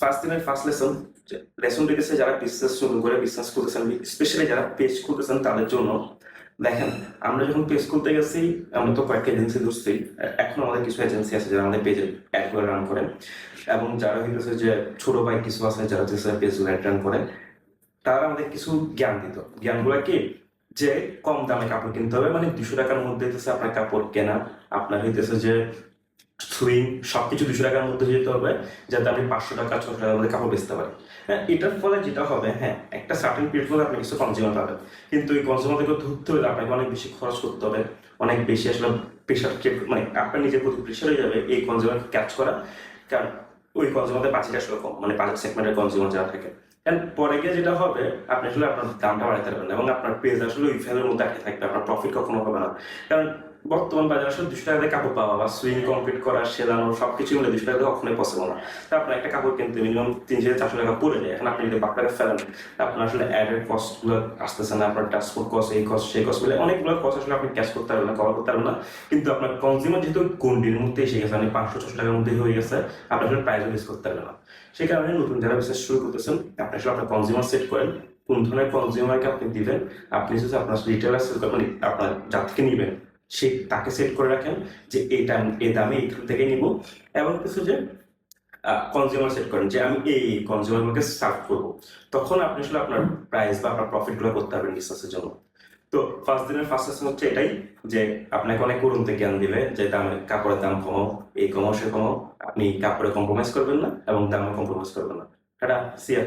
First দিনের first lesson দিতেছে যারা বিজনেস শুরু করে বিজনেস করতেছেন, স্পেশালি যারা পেজ খুলতেছেন তাদের জন্য। দেখেন, আমরা যখন পেজ খুলতে গেছি, আমরা তো কয়েকটা এজেন্সি ধরছি। এখন আমাদের কিছু এজেন্সি আছে যারা আমাদের পেজে অ্যাড করে রান করেন, এবং যারা হইতেছে যে ছোট ভাই কিছু আছে যারা হচ্ছে পেজ অ্যাড রান করে, তারা আমাদের কিছু জ্ঞান দিত। জ্ঞানগুলো কি, যে কম দামে কাপড় কিনতে হবে, মানে 200 টাকার মধ্যে হইতেছে আপনার কাপড় কেনা, আপনার হইতেছে যে সুইং সবকিছু 200 টাকার মধ্যে যেতে হবে, যাতে আপনি 500 টাকা 600 টাকার মধ্যে কাপড় বেচতে পারেন। হ্যাঁ, এটার ফলে যেটা হবে, হ্যাঁ, একটা সার্টেন পিরিয়ড পরে আপনি কিছু কনজিউমার পাবেন, কিন্তু এই কনজিউমারদেরকে ধরতে হলে আপনাকে অনেক বেশি খরচ করতে হবে, অনেক বেশি আসলে প্রেশার, মানে আপনার নিজের প্রতি প্রেশার হয়ে যাবে এই কনজিউমার ক্যাচ করা। কারণ ওই কনজিউমারদের বাজেট আসলে কম, মানে বাজেট সেগমেন্টের কনজিউমার যারা থাকে। এন্ড পরে গিয়ে যেটা হবে, আপনি আসলে আপনার দামটা বাড়াতে পারবেন না, এবং আপনার পেজ আসলে ওই ফেলের মধ্যে আটকে থাকবে, আপনার প্রফিট কখনো হবে না। কারণ বর্তমান বাজারে আসলে 200 টাকাতে কাপড় পাওয়া বা সুইং কমপ্লিট করা, সেলানো সবকিছু মিলে 200 টাকা কখনোই পসিবল না। তো আপনার একটা কাপড় কিনতে মিনিমাম 300 400 টাকা পড়ে যায়। এখন আপনি যদি বাকি ফেলেন, আপনার আসলে অ্যাডের কস্ট গুলো আসতেছে না, আপনার ট্রান্সপোর্ট কস্ট, এই কস্ট সেই কস্ট মিলে অনেকগুলো কস্ট আসলে আপনি ক্যাশ করতে পারবেন না, কভার করতে পারবেন না। কিন্তু আপনার কনজিউমার যেহেতু গন্ডির মধ্যে এসে গেছে, মানে 500 600 টাকার মধ্যে হয়ে গেছে, আপনি আসলে প্রাইস রিস্ক করতে পারবেন না। সেই কারণে নতুন যারা বিজনেস শুরু করতেছেন, আপনি আসলে আপনার কনজিউমার সেট করেন, কোন ধরনের কনজিউমারকে আপনি দিবেন। আপনি যদি আপনার রিটেলার সেল করেন, মানে আপনার যার থেকে নিবেন সে তাকে সেট করে রাখেন যে এইটা এই দামে এইখান থেকে নিব, এবং কিছু যে কনজিউমার সেট করেন যে আমি এই কনজিউমারগুলোকে সার্ভ করবো। তখন আপনি আসলে আপনার প্রাইস বা আপনার প্রফিট গুলো করতে পারবেন বিজনেসের জন্য। তো ফার্স্ট দিনের ফার্স্ট লেসন হচ্ছে এটাই, যে আপনাকে অনেক উড়ন্তে জ্ঞান দিবে যে দামে কাপড়ের দাম কমাও, এই কমাও সে কমাও, আপনি কাপড়ে কম্প্রোমাইজ করবেন না এবং দামে কম্প্রোমাইজ করবেন না। টাটা, সিয়া।